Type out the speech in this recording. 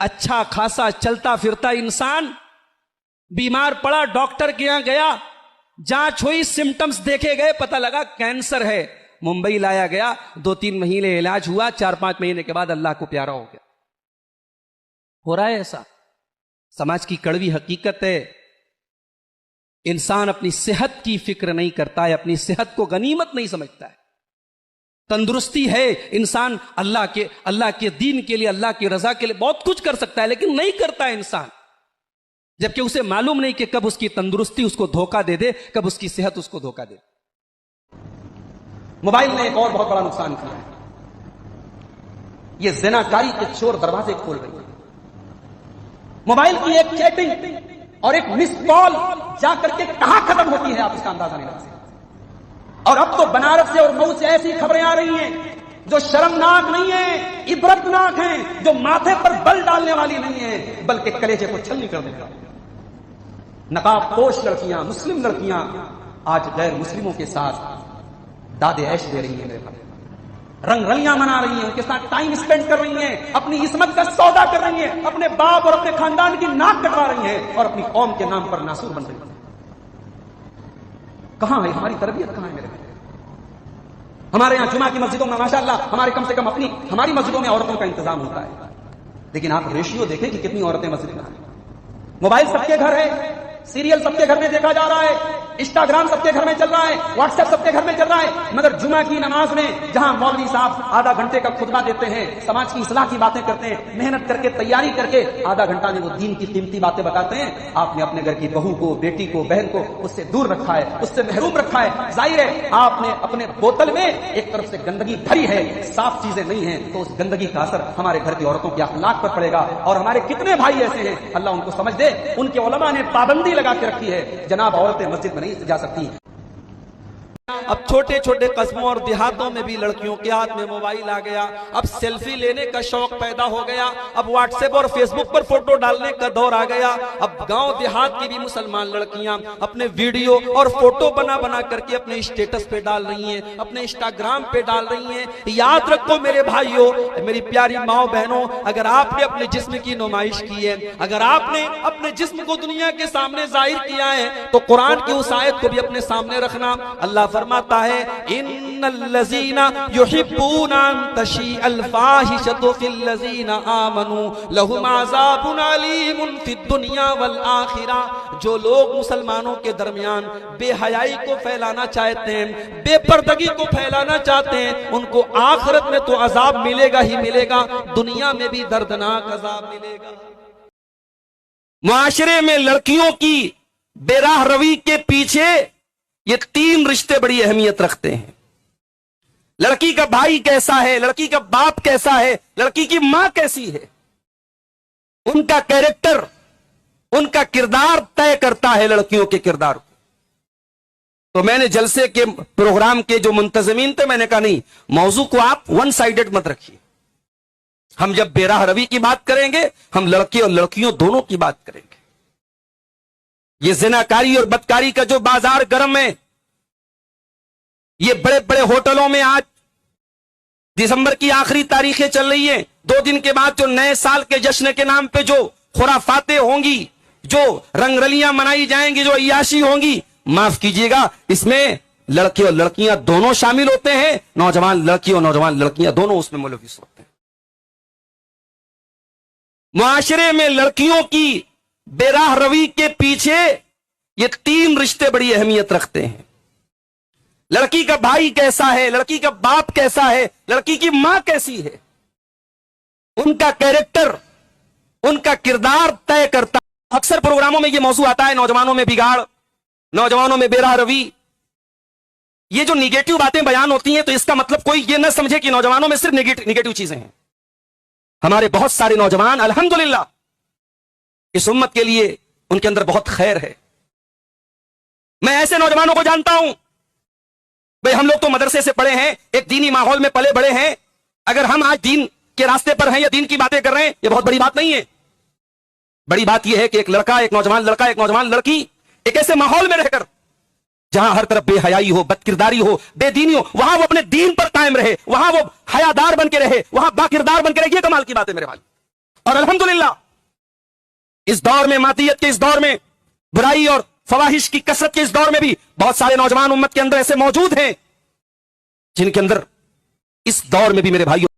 अच्छा खासा चलता फिरता इंसान बीमार पड़ा, डॉक्टर के यहां गया, जांच हुई, सिम्टम्स देखे गए, पता लगा कैंसर है। मुंबई लाया गया, 2-3 महीने इलाज हुआ, 4-5 महीने के बाद अल्लाह को प्यारा हो गया। हो रहा है ऐसा। समाज की कड़वी हकीकत है, इंसान अपनी सेहत की फिक्र नहीं करता है, अपनी सेहत को गनीमत नहीं समझता है। तंदुरुस्ती है, इंसान अल्लाह के दीन के लिए, अल्लाह की रजा के लिए बहुत कुछ कर सकता है, लेकिन नहीं करता है इंसान, जबकि उसे मालूम नहीं कि कब उसकी तंदुरुस्ती उसको धोखा दे दे, कब उसकी सेहत उसको धोखा दे। मोबाइल ने एक और बहुत बड़ा नुकसान किया है। यह ज़िनाकारी के चोर दरवाजे खोल रही है। मोबाइल की एक चैटिंग और एक मिस कॉल जाकर के कहां खत्म होती है, आप इसका अंदाजा नहीं लगा सकते। और अब तो बनारस से और मऊ से ऐसी खबरें आ रही हैं जो शर्मनाक नहीं है, इबरतनाक हैं, जो माथे पर बल डालने वाली नहीं है, बल्कि कलेजे को छलनी कर देने वाली। नकाबपोश लड़कियां, मुस्लिम लड़कियां आज गैर मुस्लिमों के साथ दादे ऐश दे रही हैं, मेरे भाई, रंगरलियां मना रही हैं, उनके साथ टाइम स्पेंड कर रही हैं, अपनी इस्मत का सौदा कर रही हैं, अपने बाप और अपने खानदान की नाक कटवा रही हैं और अपनी कौम के नाम पर नासूर बन रही हैं। कहां है हमारी तरबियत, कहां है मेरे भाई? हमारे यहां जुमा की मस्जिदों में माशाअल्लाह हमारे कम से कम हमारी मस्जिदों में औरतों का इंतजाम होता है, लेकिन आप रेशियो देखें कि कितनी औरतें मस्जिद में आए। मोबाइल सबके घर है, सीरियल सबके घर में देखा जा रहा है, इंस्टाग्राम सबके घर में चल रहा है, व्हाट्सएप सबके घर में चल रहा है, मगर जुमा की नमाज में जहां मौलवी साहब आधा घंटे का खुतबा देते हैं, समाज की इस्लाह की बातें करते हैं, मेहनत करके तैयारी करके आधा घंटा में वो दीन की कीमती बातें बताते हैं, आपने अपने घर की बहू को, बेटी को, बहन को उससे दूर रखा है, उससे महरूम रखा है। जाहिर है आपने अपने बोतल में एक तरफ से गंदगी भरी है, साफ चीजें नहीं है, तो उस गंदगी का असर हमारे घर की औरतों के अखलाक पर पड़ेगा। और हमारे कितने भाई ऐसे हैं, अल्लाह उनको समझ दे, उनके उलमा ने पाबंदी लगा के रखी है, जनाब औरतें मस्जिद में नहीं जा सकती। अब छोटे छोटे कस्बों और देहातों में भी लड़कियों के हाथ में मोबाइल आ गया। अब सेल्फी लेने का शौक पैदा हो गया, अब व्हाट्सएप और फेसबुक पर फोटो डालने का दौर आ गया। अब गांव देहात की भी मुसलमान लड़कियां अपने वीडियो और फोटो बना बना करके अपने स्टेटस पे डाल रही हैं, अपने इंस्टाग्राम पे डाल रही हैं। याद रखो मेरे भाइयों, मेरी प्यारी माओ बहनों, अगर आपने अपने जिस्म की नुमाइश की है, अगर आपने अपने जिस्म को दुनिया के सामने जाहिर किया है, तो कुरान की उस आयत को भी अपने सामने रखना। अल्लाह फरमाता है इन्नल्लज़ीना युहिब्बूना अन तशीअल फाहिशतु फिल्लज़ीना आमनू लहुम अज़ाबुन अलीमुन फिद दुनिया वल आखिरह। जो लोग मुसलमानों के दरमियान बेहयाई को फैलाना चाहते हैं, बेपर्दगी को फैलाना चाहते हैं, उनको आखिरत में तो अजाब मिलेगा ही मिलेगा, दुनिया में भी दर्दनाक अजाब मिलेगा। मुआशरे में लड़कियों की बेराह रवी के पीछे ये 3 रिश्ते बड़ी अहमियत रखते हैं। लड़की का भाई कैसा है, लड़की का बाप कैसा है, लड़की की मां कैसी है, उनका कैरेक्टर, उनका किरदार तय करता है लड़कियों के किरदार को। तो मैंने जलसे के प्रोग्राम के जो मुंतजमीन थे, मैंने कहा नहीं, मौजू को आप वन साइडेड मत रखिए। हम जब बेराह रवी की बात करेंगे, हम लड़के और लड़कियों दोनों की बात करेंगे। ये ज़िनाकारी और बदकारी का जो बाजार गर्म है, ये बड़े बड़े होटलों में आज दिसंबर की आखिरी तारीखें चल रही हैं, 2 दिन के बाद जो नए साल के जश्न के नाम पे जो खुराफातें होंगी, जो रंगरलियां मनाई जाएंगी, जो अय्याशी होंगी, माफ कीजिएगा, इसमें लड़के और लड़कियां दोनों शामिल होते हैं, नौजवान लड़की और नौजवान लड़कियां दोनों उसमें मुलविस होते हैं। मुआशरे में लड़कियों की बेराह रवी के पीछे ये 3 रिश्ते बड़ी अहमियत रखते हैं। लड़की का भाई कैसा है, लड़की का बाप कैसा है, लड़की की मां कैसी है, उनका कैरेक्टर, उनका किरदार तय करता है। अक्सर प्रोग्रामों में ये मौजू आता है, नौजवानों में बिगाड़, नौजवानों में बेराह रवी। ये जो निगेटिव बातें बयान होती हैं, तो इसका मतलब कोई ये ना समझे कि नौजवानों में सिर्फ निगेटिव चीजें हैं। हमारे बहुत सारे नौजवान अल्हम्दुलिल्लाह इस उम्मत के लिए उनके अंदर बहुत खैर है। मैं ऐसे नौजवानों को जानता हूं, भाई हम लोग तो मदरसे से पढ़े हैं, एक दीनी माहौल में पले बड़े हैं, अगर हम आज दीन के रास्ते पर हैं या दीन की बातें कर रहे हैं, ये बहुत बड़ी बात नहीं है। बड़ी बात यह है कि एक लड़का, एक नौजवान लड़का, एक नौजवान लड़की एक ऐसे माहौल में रहकर जहां हर तरफ बेहयाई हो, बदकिरदारी हो, बेदीनी हो, वहां वो अपने दीन पर कायम रहे, वहां वो हयादार बन के रहे, वहां बाकिरदार बन के रहे। ये कमाल की बात है मेरे भाई। और अल्हम्दुलिल्लाह इस दौर में, मातियत के इस दौर में, बुराई और फवाहिश की कसरत के इस दौर में भी बहुत सारे नौजवान उम्मत के अंदर ऐसे मौजूद हैं जिनके अंदर इस दौर में भी मेरे भाइयों